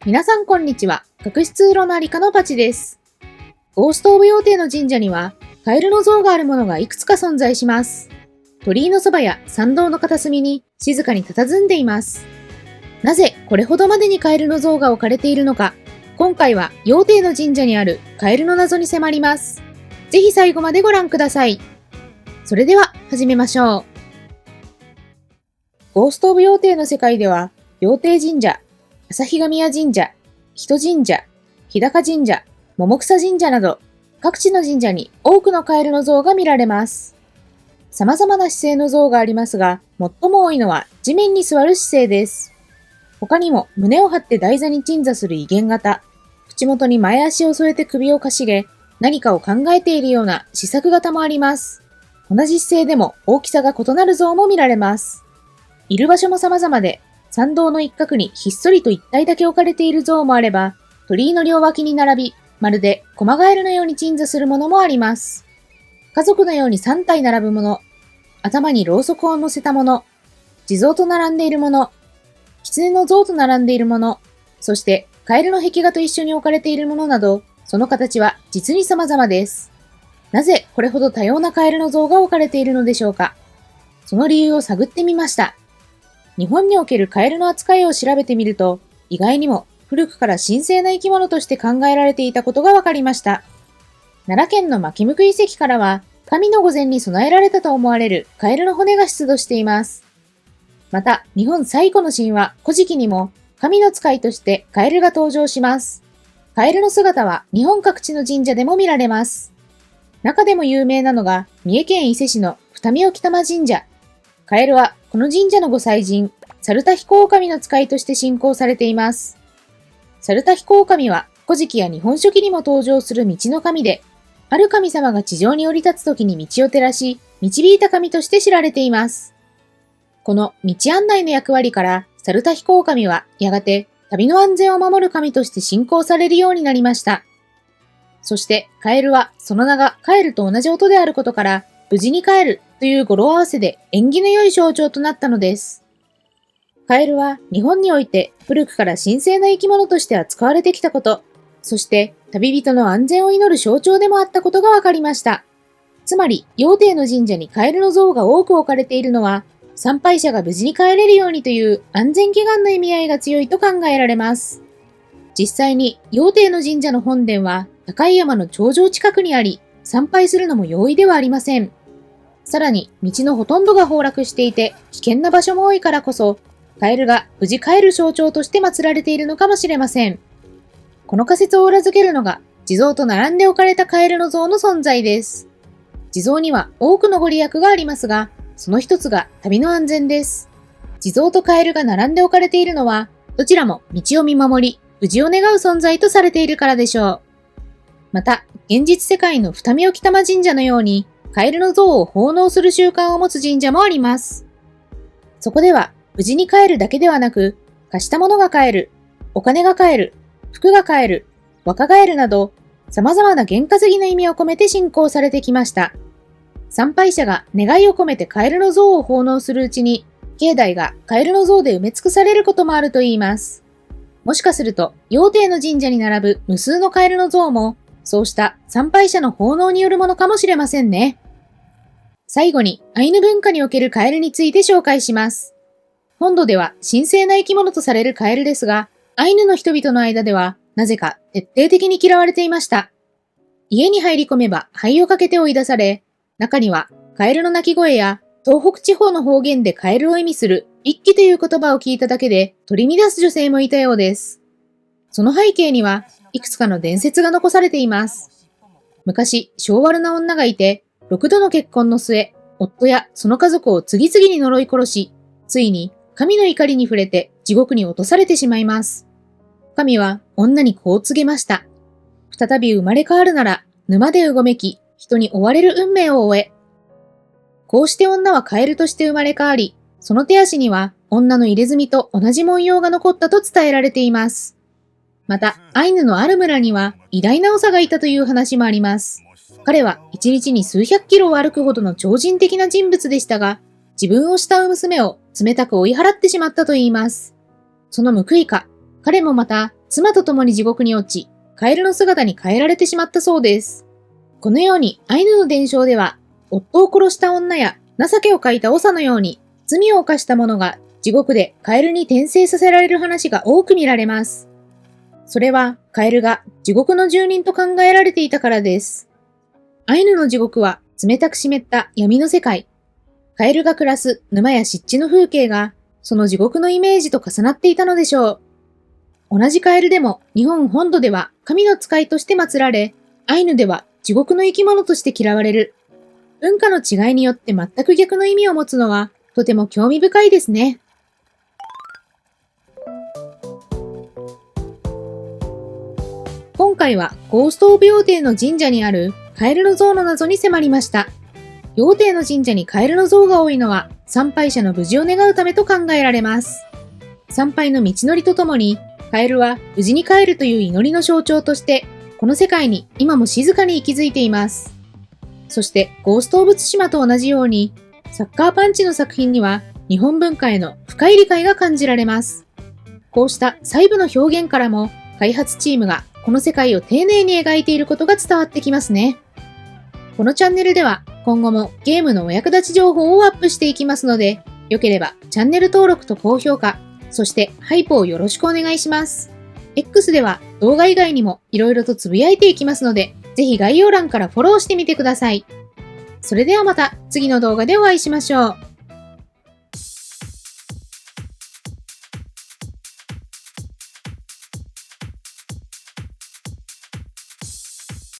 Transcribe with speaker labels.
Speaker 1: 皆さんこんにちは。隠し通路のありかのパチです。ゴースト・オブ・妖帝の神社には、カエルの像があるものがいくつか存在します。鳥居のそばや参道の片隅に静かに佇んでいます。なぜこれほどまでにカエルの像が置かれているのか、今回は妖帝の神社にあるカエルの謎に迫ります。ぜひ最後までご覧ください。それでは始めましょう。ゴースト・オブ・妖帝の世界では、妖帝神社、旭神谷神社、人神社、日高神社、桃草神社など、各地の神社に多くのカエルの像が見られます。様々な姿勢の像がありますが、最も多いのは地面に座る姿勢です。他にも胸を張って台座に鎮座する威厳型、口元に前足を添えて首をかしげ、何かを考えているような思索型もあります。同じ姿勢でも大きさが異なる像も見られます。いる場所も様々で、参道の一角にひっそりと一体だけ置かれている像もあれば、鳥居の両脇に並び、まるでコマガエルのように鎮座するものもあります。家族のように3体並ぶもの、頭にろうそくを乗せたもの、地蔵と並んでいるもの、狐の像と並んでいるもの、そしてカエルの壁画と一緒に置かれているものなど、その形は実に様々です。なぜこれほど多様なカエルの像が置かれているのでしょうか。その理由を探ってみました。日本におけるカエルの扱いを調べてみると、意外にも古くから神聖な生き物として考えられていたことが分かりました。奈良県の牧向遺跡からは、神の御前に備えられたと思われるカエルの骨が出土しています。また、日本最古の神話、古事記にも、神の使いとしてカエルが登場します。カエルの姿は日本各地の神社でも見られます。中でも有名なのが、三重県伊勢市の二見興玉神社。カエルはこの神社のご祭神、猿田彦狼の使いとして信仰されています。猿田彦狼は古事記や日本書紀にも登場する道の神で、ある神様が地上に降り立つ時に道を照らし、導いた神として知られています。この道案内の役割から猿田彦狼はやがて旅の安全を守る神として信仰されるようになりました。そしてカエルはその名が帰ると同じ音であることから、無事に帰るという語呂合わせで縁起の良い象徴となったのです。カエルは日本において古くから神聖な生き物として扱われてきたこと、そして旅人の安全を祈る象徴でもあったことが分かりました。つまり、妖帝の神社にカエルの像が多く置かれているのは、参拝者が無事に帰れるようにという安全祈願の意味合いが強いと考えられます。実際に妖帝の神社の本殿は高い山の頂上近くにあり、参拝するのも容易ではありません。さらに、道のほとんどが崩落していて、危険な場所も多いからこそ、カエルが無事帰る象徴として祀られているのかもしれません。この仮説を裏付けるのが、地蔵と並んで置かれたカエルの像の存在です。地蔵には多くのご利益がありますが、その一つが旅の安全です。地蔵とカエルが並んで置かれているのは、どちらも道を見守り、無事を願う存在とされているからでしょう。また、現実世界の二見興玉神社のように、カエルの像を奉納する習慣を持つ神社もあります。そこでは、無事に帰るだけではなく、貸したものが帰る、お金が帰る、服が帰る、若返るなど、様々な験担ぎの意味を込めて信仰されてきました。参拝者が願いを込めてカエルの像を奉納するうちに、境内がカエルの像で埋め尽くされることもあるといいます。もしかすると、妖帝の神社に並ぶ無数のカエルの像も、そうした参拝者の奉納によるものかもしれませんね。最後にアイヌ文化におけるカエルについて紹介します。本土では神聖な生き物とされるカエルですが、アイヌの人々の間ではなぜか徹底的に嫌われていました。家に入り込めば灰をかけて追い出され、中にはカエルの鳴き声や東北地方の方言でカエルを意味する一揆という言葉を聞いただけで取り乱す女性もいたようです。その背景にはいくつかの伝説が残されています。昔、性悪な女がいて、6度の結婚の末、夫やその家族を次々に呪い殺し、ついに神の怒りに触れて地獄に落とされてしまいます。神は女にこう告げました。再び生まれ変わるなら、沼でうごめき、人に追われる運命を終え。こうして女はカエルとして生まれ変わり、その手足には女の入れ墨と同じ文様が残ったと伝えられています。また、アイヌのある村には偉大な長がいたという話もあります。彼は一日に数百キロを歩くほどの超人的な人物でしたが、自分を慕う娘を冷たく追い払ってしまったといいます。その報いか、彼もまた妻と共に地獄に落ち、カエルの姿に変えられてしまったそうです。このようにアイヌの伝承では、夫を殺した女や情けをかいた長のように罪を犯した者が地獄でカエルに転生させられる話が多く見られます。それはカエルが地獄の住人と考えられていたからです。アイヌの地獄は冷たく湿った闇の世界。カエルが暮らす沼や湿地の風景がその地獄のイメージと重なっていたのでしょう。同じカエルでも日本本土では神の使いとして祀られ、アイヌでは地獄の生き物として嫌われる。文化の違いによって全く逆の意味を持つのはとても興味深いですね。今回はゴースト・オブ・妖帝の神社にあるカエルの像の謎に迫りました。妖帝の神社にカエルの像が多いのは参拝者の無事を願うためと考えられます。参拝の道のりとともに、カエルは無事に帰るという祈りの象徴として、この世界に今も静かに息づいています。そしてゴースト・オブ・ツシマと同じように、サッカーパンチの作品には日本文化への深い理解が感じられます。こうした細部の表現からも、開発チームがこの世界を丁寧に描いていることが伝わってきますね。このチャンネルでは今後もゲームのお役立ち情報をアップしていきますので、よければチャンネル登録と高評価、そしてハイポをよろしくお願いします。X では動画以外にも色々とつぶやいていきますので、ぜひ概要欄からフォローしてみてください。それではまた次の動画でお会いしましょう。